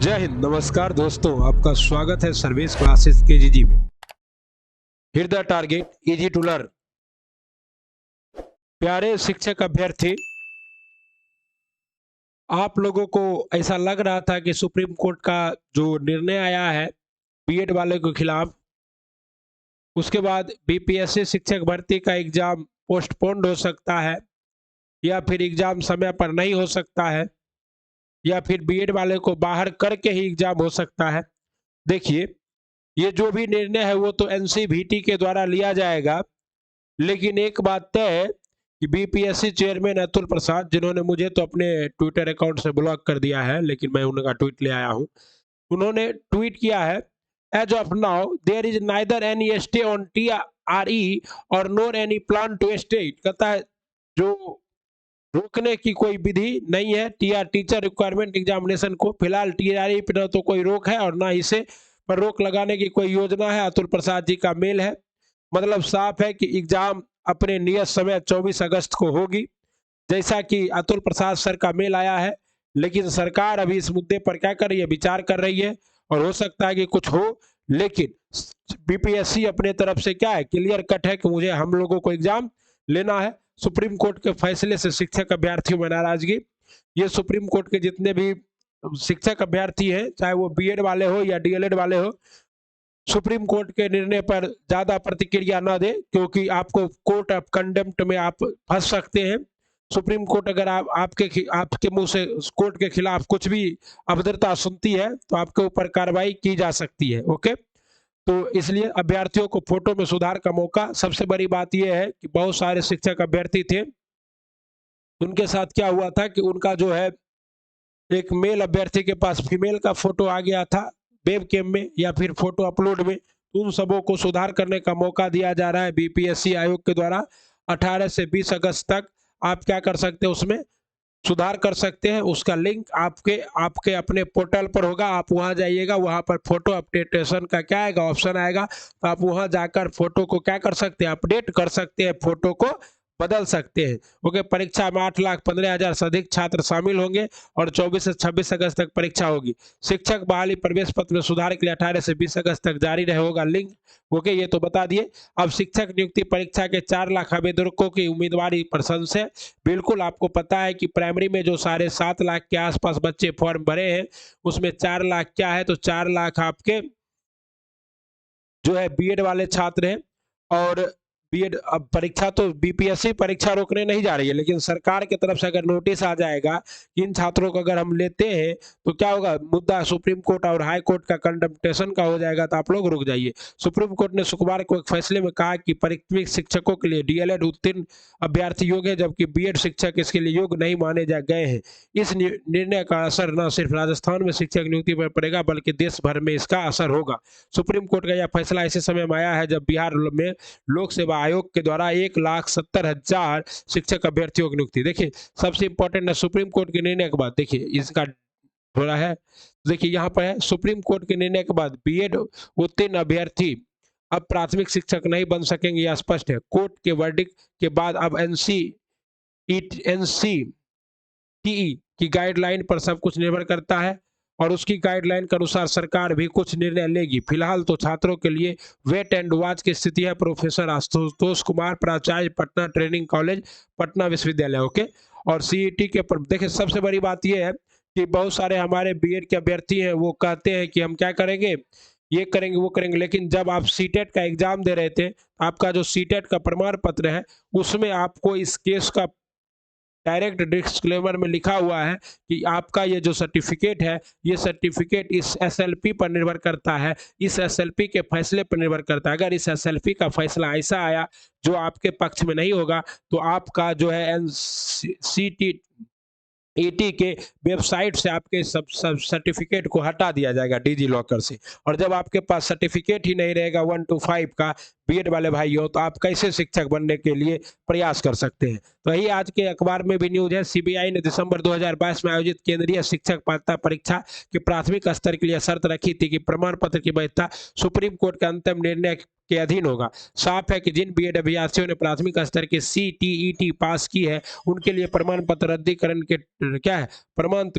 जय हिंद। नमस्कार दोस्तों, आपका स्वागत है सर्विस क्लासेस केजीजी में। Hit the target easy to learn. प्यारे शिक्षक अभ्यर्थी, आप लोगों को ऐसा लग रहा था कि सुप्रीम कोर्ट का जो निर्णय आया है बीएड वाले के खिलाफ, उसके बाद बीपीएससी शिक्षक भर्ती का एग्जाम पोस्टपोन्ड हो सकता है या फिर एग्जाम समय पर नहीं हो सकता है या फिर बीएड वाले को बाहर करके ही एग्जाम हो सकता है। देखिए, ये जो भी निर्णय है वो तो एनसीवीटी के द्वारा लिया जाएगा, लेकिन एक बात तय है कि बीपीएससी चेयरमैन अतुल प्रसाद, जिन्होंने मुझे तो अपने ट्विटर अकाउंट से ब्लॉक कर दिया है, लेकिन मैं उनका ट्वीट ले आया हूं। उन्होंने ट्वीट किया है, as of now there is neither any stay on TRE और nor any plan to stay. कहता है जो रोकने की कोई विधि नहीं है टीचर रिक्वायरमेंट एग्जामिनेशन को। फिलहाल टीआरई पर तो कोई रोक है और ना इसे पर रोक लगाने की कोई योजना है। अतुल प्रसाद जी का मेल है, मतलब साफ है कि एग्जाम अपने नियत समय 24 अगस्त को होगी, जैसा कि अतुल प्रसाद सर का मेल आया है। लेकिन सरकार अभी इस मुद्दे पर क्या कर रही है, विचार कर रही है और हो सकता है कि कुछ हो, लेकिन बीपीएससी अपने तरफ से क्या है, क्लियर कट है कि मुझे हम लोगों को एग्जाम लेना है। सुप्रीम कोर्ट के फैसले से शिक्षक अभ्यर्थियों में नाराजगी। ये सुप्रीम कोर्ट के जितने भी शिक्षक अभ्यर्थी हैं, चाहे वो बीएड वाले हो या डीएलएड वाले हो, सुप्रीम कोर्ट के निर्णय पर ज्यादा प्रतिक्रिया न दे, क्योंकि आपको कोर्ट ऑफ कंडेम्प्ट में आप फंस सकते हैं। सुप्रीम कोर्ट अगर आपके मुंह से कोर्ट के खिलाफ कुछ भी अभद्रता सुनती है तो आपके ऊपर कार्रवाई की जा सकती है। ओके, तो इसलिए अभ्यर्थियों को फोटो में सुधार का मौका। सबसे बड़ी बात यह है कि बहुत सारे शिक्षक अभ्यर्थी थे, उनके साथ क्या हुआ था कि उनका जो है एक मेल अभ्यर्थी के पास फीमेल का फोटो आ गया था वेब कैम में या फिर फोटो अपलोड में। उन सबों को सुधार करने का मौका दिया जा रहा है बीपीएससी आयोग के द्वारा। 18 से 20 अगस्त तक आप क्या कर सकते हैं, उसमें सुधार कर सकते हैं। उसका लिंक आपके आपके अपने पोर्टल पर होगा, आप वहां जाइएगा, वहां पर फोटो अपडेटेशन का क्या आएगा, ऑप्शन आएगा, तो आप वहां जाकर फोटो को क्या कर सकते हैं, अपडेट कर सकते हैं, फोटो को बदल सकते हैं। ओके, परीक्षा में 8,15,000 से अधिक छात्र शामिल होंगे और 24 से 26 अगस्त तक परीक्षा होगी। शिक्षक बहाली प्रवेश पत्र में सुधार के लिए 18 से 20 अगस्त तक जारी रहेगा लिंक। ओके, ये तो बता दिए। अब शिक्षक नियुक्ति परीक्षा के 4 लाख आवेदकों की उम्मीदवारी पर संशय। बिल्कुल आपको पता है कि प्राइमरी में जो 7.5 लाख के आसपास बच्चे फॉर्म भरे हैं, उसमें 4 लाख क्या है, तो 4 लाख आपके जो है बीएड वाले छात्र हैं। और बीएड अब परीक्षा तो बीपीएससी परीक्षा रोकने नहीं जा रही है, लेकिन सरकार की तरफ से अगर नोटिस आ जाएगा कि इन छात्रों को अगर हम लेते हैं तो क्या होगा, मुद्दा सुप्रीम कोर्ट और हाई कोर्ट का कंडम्पटेशन का हो जाएगा, तो आप लोग रुक जाइए। सुप्रीम कोर्ट ने शुक्रवार को एक फैसले में कहा कि प्राथमिक शिक्षकों के लिए डीएलएड उत्तीर्ण अभ्यर्थी योग्य है, जबकि बीएड शिक्षक इसके लिए योग्य नहीं माने जा गए हैं। इस निर्णय का असर न सिर्फ राजस्थान में शिक्षक नियुक्ति पर पड़ेगा, बल्कि देश भर में इसका असर होगा। सुप्रीम कोर्ट का यह फैसला ऐसे समय में आया है जब बिहार में लोक सेवा आयोग के द्वारा 1,70,000 शिक्षक अभ्यर्थियों की नियुक्ति। देखिए, सबसे इंपॉर्टेंट है सुप्रीम कोर्ट के निर्णय के बाद, देखिए इसका हो रहा है, देखिए यहाँ पर है, सुप्रीम कोर्ट के निर्णय के बाद बीएड उत्तीर्ण अभ्यर्थी अब प्राथमिक शिक्षक नहीं बन सकेंगे, यह स्पष्ट है। कोर्ट के वर्डिक्ट के बाद अब एनसीटीई की गाइडलाइन पर सब कुछ निर्भर करता है और उसकी गाइडलाइन के अनुसार सरकार भी कुछ निर्णय लेगी। फिलहाल तो छात्रों के लिए वेट एंड वॉच की स्थिति है। प्रोफेसर आशुतोष कुमार, प्राचार्य, पटना ट्रेनिंग कॉलेज, पटना विश्वविद्यालय। ओके, और सीईटी के पर देखिए, सबसे बड़ी बात यह है कि बहुत सारे हमारे बीएड के अभ्यर्थी हैं, वो कहते हैं कि हम क्या करेंगे, ये करेंगे वो करेंगे, लेकिन जब आप सीटेट का एग्जाम दे रहे थे, आपका जो सीटेट का प्रमाण पत्र है उसमें आपको इस केस का डायरेक्ट डिस्क्लेमर में लिखा हुआ है कि आपका ये जो सर्टिफिकेट है, ये सर्टिफिकेट इस एसएलपी पर निर्भर करता है, इस एसएलपी के फैसले पर निर्भर करता है। अगर इस एसएलपी का फैसला ऐसा आया जो आपके पक्ष में नहीं होगा, तो आपका जो है एनसीटीई के वेबसाइट से आपके सब सर्टिफिकेट को हटा दिया जाएगा डिजी लॉकर से। और जब आपके पास सर्टिफिकेट ही नहीं रहेगा 1 to 5 का बीएड वाले भाइयों, तो आप कैसे शिक्षक बनने के लिए प्रयास कर सकते हैं। तो यही आज के अखबार में भी न्यूज है। सीबीआई ने दिसंबर 2022 में आयोजित केंद्रीय शिक्षक पात्रता परीक्षा की प्राथमिक स्तर के लिए शर्त रखी थी कि प्रमाण पत्र की वैधता सुप्रीम कोर्ट के अंतिम निर्णय के अधीन होगा। साफ है कि जिन बीएड अभ्यर्थियों ने प्राथमिक स्तर की सीटीईटी पास की है, उनके लिए प्रमाण पत्र रद्दीकरण के क्या है, प्रमाण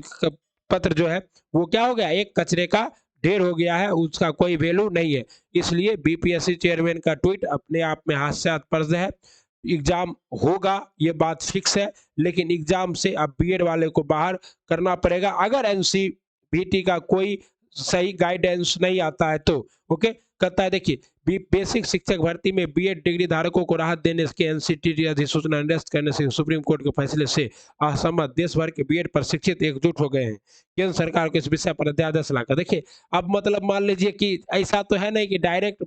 पत्र जो है वो क्या हो गया, एक कचरे का ढेर हो गया है, उसका कोई वैल्यू नहीं है। इसलिए बीपीएससी चेयरमैन का ट्वीट अपने आप में हास्यास्पद है। एग्जाम होगा ये बात फिक्स है, लेकिन एग्जाम से अब बीएड वाले को बाहर करना पड़ेगा अगर एनसीवीटी का कोई सही गाइडेंस नहीं आता है तो। ओके, कहता है देखिए, बेसिक शिक्षक भर्ती में बीएड डिग्री धारकों को राहत देने के एनसीटीटी अधिसूचना निरस्त करने से सुप्रीम कोर्ट के फैसले से असहमत देश भर के बीएड प्रशिक्षित एकजुट हो गए हैं। केंद्र सरकार को इस विषय पर अध्यादेश लाकर देखिए, अब मतलब मान लीजिए कि ऐसा तो है नहीं कि डायरेक्ट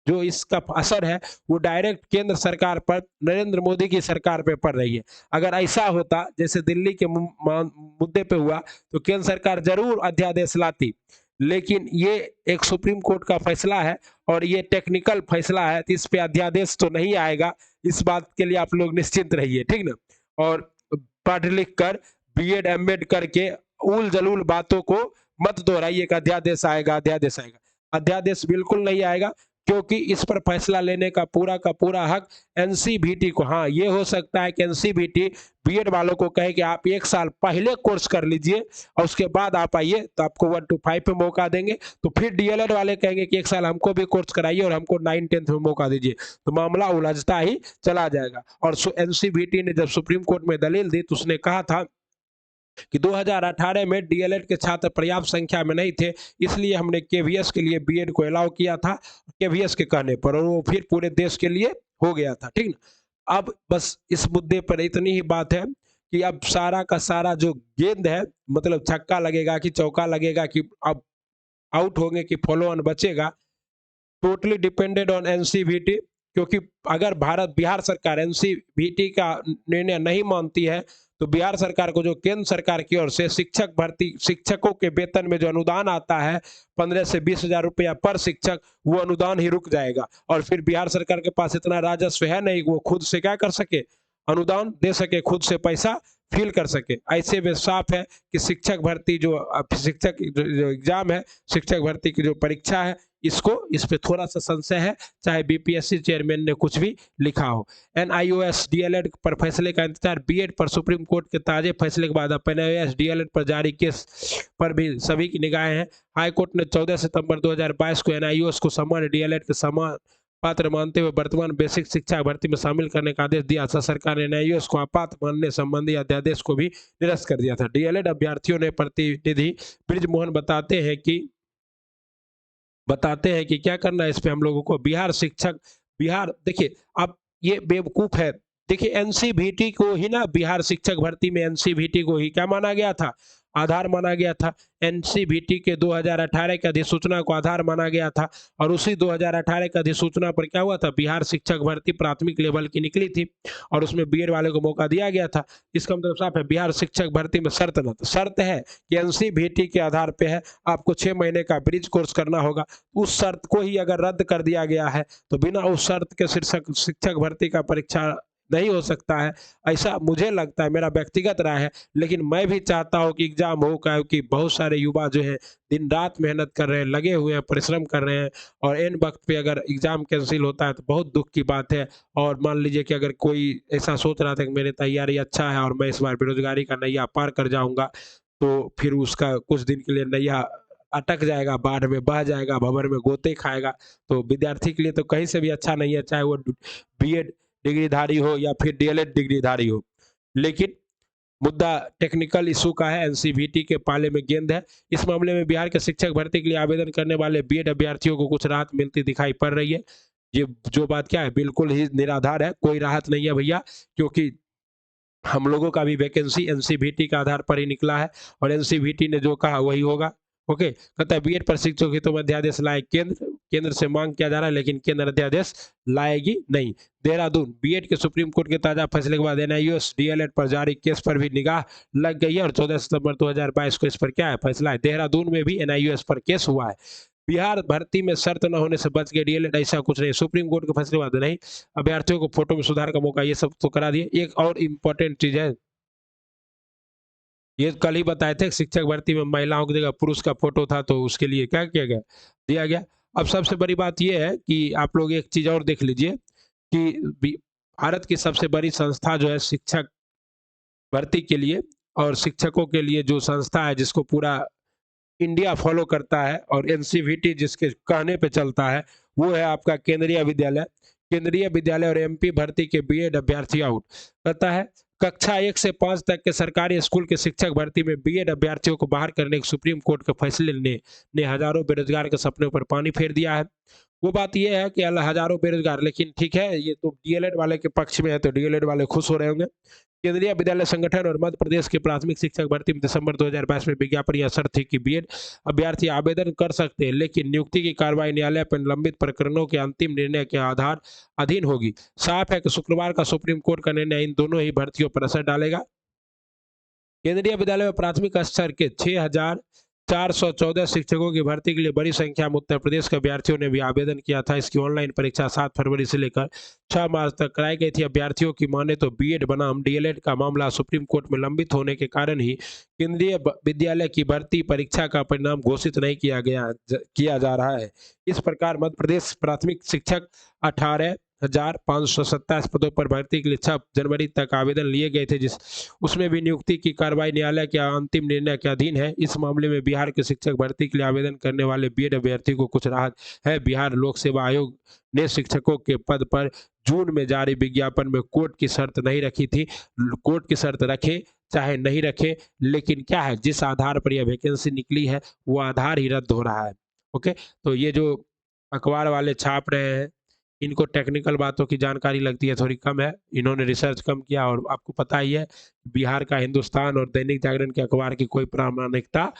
जो इसका असर है वो डायरेक्ट केंद्र सरकार पर, नरेंद्र मोदी की सरकार पे पड़ रही है। अगर ऐसा होता जैसे दिल्ली के मुद्दे पे हुआ तो केंद्र सरकार जरूर अध्यादेश लाती, लेकिन ये एक सुप्रीम कोर्ट का फैसला है और ये टेक्निकल फैसला है, तो इस पे अध्यादेश तो नहीं आएगा। इस बात के लिए आप लोग निश्चिंत रहिए, ठीक ना। और पढ़ लिख कर बीएड एमएड करके उल जलूल बातों को मत दोहराइए, अध्यादेश आएगा अध्यादेश आएगा। अध्यादेश बिल्कुल नहीं आएगा, क्योंकि इस पर फैसला लेने का पूरा हक एनसीवीटी को। हाँ, ये हो सकता है कि एनसीवीटी बीएड वालों को कहे कि आप 1 साल पहले कोर्स कर लीजिए और उसके बाद आप आइए, तो आपको 1 to 5 पे मौका देंगे। तो फिर डीएलएड वाले कहेंगे कि 1 साल हमको भी कोर्स कराइए और हमको 9-10 में मौका दीजिए, तो मामला उलझता ही चला जाएगा। और एनसीवीटी ने जब सुप्रीम कोर्ट में दलील दी तो उसने कहा था कि 2018 में डीएलएड के छात्र पर्याप्त संख्या में नहीं थे, इसलिए हमने केवीएस के लिए बीएड को अलाउ किया था, केवीएस के कहने पर, और वो फिर पूरे देश के लिए हो गया था, ठीक ना। अब बस इस मुद्दे पर इतनी ही बात है कि अब सारा का सारा जो गेंद है, मतलब छक्का लगेगा कि चौका लगेगा कि अब आउट होंगे कि फॉलो ऑन बचेगा, टोटली डिपेंडेड ऑन एनसीवीटी। क्योंकि अगर बिहार सरकार एनसीवीटी का निर्णय नहीं मानती है तो बिहार सरकार को जो केंद्र सरकार की ओर से शिक्षकों के वेतन में जो अनुदान आता है 15 से 20 हजार रुपया पर शिक्षक, वो अनुदान ही रुक जाएगा। और फिर बिहार सरकार के पास इतना राजस्व है नहीं, वो खुद से क्या कर सके, अनुदान दे सके, खुद से पैसा फील कर सके। ऐसे में साफ है कि शिक्षक भर्ती जो एग्जाम है, शिक्षक भर्ती की जो परीक्षा है, इस पे थोड़ा सा संशय है, चाहे बीपीएससी चेयरमैन ने कुछ भी लिखा हो। एनआईओएस डीएलएड पर फैसले का इंतजार, बीएड पर सुप्रीम कोर्ट के ताजे फैसले के बाद अब एनआईओएस डीएलएड पर जारी केस पर भी सभी की निगाहें हैं। हाई कोर्ट ने 14 सितंबर 2022 को एनआईओएस को सामान्य डीएलएड के समान पात्र मानते हुए वर्तमान बेसिक शिक्षा भर्ती में शामिल करने का आदेश दिया था। सरकार ने एनआईओएस को अपात्र मानने संबंधी अध्यादेश को भी निरस्त कर दिया था। डीएलएड अभ्यर्थियों ने प्रतिनिधि ब्रिज मोहन बताते हैं कि क्या करना है इस पे हम लोगों को। बिहार देखिए, अब ये बेवकूफ है। देखिए, एनसीवीटी को ही ना, बिहार शिक्षक भर्ती में एनसीवीटी को ही क्या माना गया था, आधार माना गया था। एनसीवीटी के 2018 के अधिसूचना को आधार माना गया था, और उसी 2018 के अधिसूचना पर क्या हुआ था, बिहार शिक्षक भर्ती प्राथमिक लेवल की निकली थी और उसमें बीएड वाले को मौका दिया गया था। इसका मतलब साफ है, बिहार शिक्षक भर्ती में शर्त है कि एनसीवीटी के आधार पे है, आपको 6 महीने का ब्रिज कोर्स करना होगा। उस शर्त को ही अगर रद्द कर दिया गया है तो बिना उस शर्त के शिक्षक भर्ती का परीक्षा नहीं हो सकता है, ऐसा मुझे लगता है, मेरा व्यक्तिगत राय है। लेकिन मैं भी चाहता हूं कि एग्जाम हो, क्योंकि बहुत सारे युवा जो है दिन रात मेहनत कर रहे हैं, लगे हुए हैं, परिश्रम कर रहे हैं, और एन वक्त पे अगर एग्जाम कैंसिल होता है तो बहुत दुख की बात है। और मान लीजिए कि अगर कोई ऐसा सोच रहा था कि मेरी तैयारी अच्छा है और मैं इस बार बेरोजगारी का नैया पार कर जाऊंगा, तो फिर उसका कुछ दिन के लिए नैया अटक जाएगा, बाढ़ में बह जाएगा, भंवर में गोते खाएगा। तो विद्यार्थी के लिए तो कहीं से भी अच्छा नहीं है, चाहे वो बीएड डिग्रीधारी हो या फिर डीएलएड डिग्रीधारी हो। लेकिन मुद्दा टेक्निकल इशू का है, एनसीवीटी के पाले में गेंद है। इस मामले में बिहार के शिक्षक भर्ती के लिए आवेदन करने वाले बीएड अभ्यर्थियों को कुछ राहत मिलती दिखाई पड़ रही है। ये जो बात क्या है, बिल्कुल ही निराधार है, कोई राहत नहीं है भैया, क्योंकि हम लोगों का भी वैकेंसी एनसीवीटी के आधार पर ही निकला है और एनसीवीटी ने जो कहा वही होगा। ओके, कहता है बीएड प्रशिक्षकों के तो अध्यादेश लाए केंद्र से मांग किया जा रहा है, लेकिन केंद्र अध्यादेश लाएगी नहीं। देहरादून, बीएड के सुप्रीम कोर्ट के ताजा फैसले के बाद एनआईओएस डीएलएड पर जारी केस पर भी निगाह लग गई है और 14 सितंबर 2022 को इस पर क्या है, फैसला है। देहरादून में भी एनआईओएस पर केस हुआ है। बिहार भर्ती में शर्त न होने से बच गए डीएलएड, ऐसा कुछ नहीं, सुप्रीम कोर्ट के फैसले के बाद नहीं, अभ्यर्थियों को फोटो में सुधार का मौका, ये सब तो करा दिए। एक और इम्पोर्टेंट चीज है, ये कल ही बताए थे, शिक्षक भर्ती में महिलाओं की जगह पुरुष का फोटो था, तो उसके लिए क्या किया गया, दिया गया। अब सबसे बड़ी बात यह है कि आप लोग एक चीज और देख लीजिए कि भारत की सबसे बड़ी संस्था जो है शिक्षक भर्ती के लिए, और शिक्षकों के लिए जो संस्था है जिसको पूरा इंडिया फॉलो करता है और एनसीवीटी जिसके कहने पे चलता है, वो है आपका केंद्रीय विद्यालय। केंद्रीय विद्यालय और एमपी भर्ती के बीएड अभ्यर्थी आउट कहता है। कक्षा 1 से 5 तक के सरकारी स्कूल के शिक्षक भर्ती में बीएड अभ्यर्थियों को बाहर करने के सुप्रीम कोर्ट के फैसले ने हजारों बेरोजगार के सपनों पर पानी फेर दिया है। वो बात ये है कि हजारों बेरोजगार, लेकिन ठीक है, ये तो डीएलएड वाले के पक्ष में है, तो डीएलएड वाले खुश हो रहे होंगे। केंद्रीय विद्यालय संगठन और मध्य प्रदेश के प्राथमिक शिक्षक भर्ती में दिसंबर 2022 में विज्ञापन या शर्त थी कि बीएड अभ्यर्थी आवेदन कर सकते हैं, लेकिन नियुक्ति की कार्रवाई न्यायालय पर लंबित प्रकरणों के अंतिम निर्णय के आधार अधीन होगी। साफ है कि शुक्रवार का सुप्रीम कोर्ट का निर्णय इन दोनों ही भर्तियों पर असर डालेगा। केंद्रीय विद्यालय में प्राथमिक स्तर के 6,414 शिक्षकों की भर्ती के लिए बड़ी संख्या में उत्तर प्रदेश के अभ्यर्थियों ने भी आवेदन किया था। इसकी ऑनलाइन परीक्षा 7 फरवरी से लेकर 6 मार्च तक कराई गई थी। अभ्यर्थियों की माने तो बीएड बनाम डीएलएड का मामला सुप्रीम कोर्ट में लंबित होने के कारण ही केंद्रीय विद्यालय की भर्ती परीक्षा का परिणाम घोषित नहीं किया जा रहा है। इस प्रकार मध्य प्रदेश प्राथमिक शिक्षक 18,527 पदों पर भर्ती के लिए 6 जनवरी तक आवेदन लिए गए थे, उसमें भी नियुक्ति की कार्रवाई न्यायालय के अंतिम निर्णय के अधीन है। इस मामले में बिहार के शिक्षक भर्ती के लिए आवेदन करने वाले बीएड अभ्यर्थियों को कुछ राहत है। बिहार लोक सेवा आयोग ने शिक्षकों के पद पर जून में जारी विज्ञापन में कोर्ट की शर्त नहीं रखी थी। कोर्ट की शर्त रखे चाहे नहीं रखे, लेकिन क्या है, जिस आधार पर यह वैकेंसी निकली है वो आधार ही रद्द हो रहा है। ओके, तो ये जो अखबार वाले छाप रहे हैं, इनको टेक्निकल बातों की जानकारी लगती है थोड़ी कम है, इन्होंने रिसर्च कम किया। और आपको पता ही है बिहार का हिंदुस्तान और दैनिक जागरण के अखबार की कोई प्रामाणिकता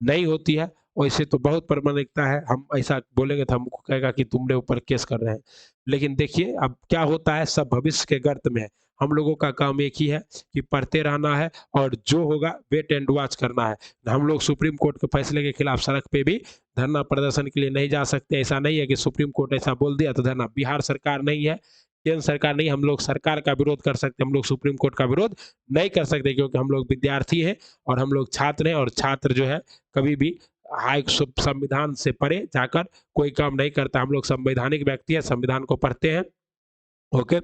नहीं होती है, वैसे तो बहुत प्रामाणिकता है। हम ऐसा बोलेंगे तो हमको कहेगा कि तुमने ऊपर केस कर रहे हैं, लेकिन देखिए अब क्या होता है, सब भविष्य के गर्त में है। हम लोगों का काम एक ही है कि पढ़ते रहना है और जो होगा वेट एंड वॉच करना है। हम लोग सुप्रीम कोर्ट के फैसले के खिलाफ सड़क पे भी धरना प्रदर्शन के लिए नहीं जा सकते। ऐसा नहीं है कि सुप्रीम कोर्ट ऐसा बोल दिया तो धरना। बिहार सरकार नहीं है, केंद्र सरकार नहीं, हम लोग सरकार का विरोध कर सकते हैं, हम लोग सुप्रीम कोर्ट का विरोध नहीं कर सकते, क्योंकि हम लोग विद्यार्थी हैं और हम लोग छात्र हैं। और छात्र जो है कभी भी हाई संविधान से परे जाकर कोई काम नहीं करता। हम लोग संवैधानिक व्यक्ति है, संविधान को पढ़ते हैं। ओके,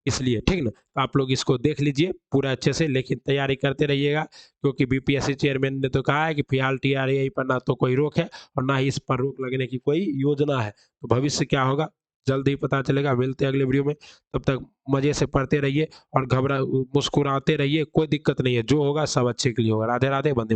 इसलिए ठीक ना, तो आप लोग इसको देख लीजिए पूरा अच्छे से, लेकिन तैयारी करते रहिएगा, क्योंकि बीपीएससी चेयरमैन ने तो कहा है कि फिलहाल टीआरएआई पर ना तो कोई रोक है और ना ही इस पर रोक लगने की कोई योजना है। तो भविष्य क्या होगा जल्द ही पता चलेगा। मिलते हैं अगले वीडियो में, तब तक मजे से पढ़ते रहिए और मुस्कुराते रहिए, कोई दिक्कत नहीं है, जो होगा सब अच्छे के लिए होगा। राधे राधे, वंदे।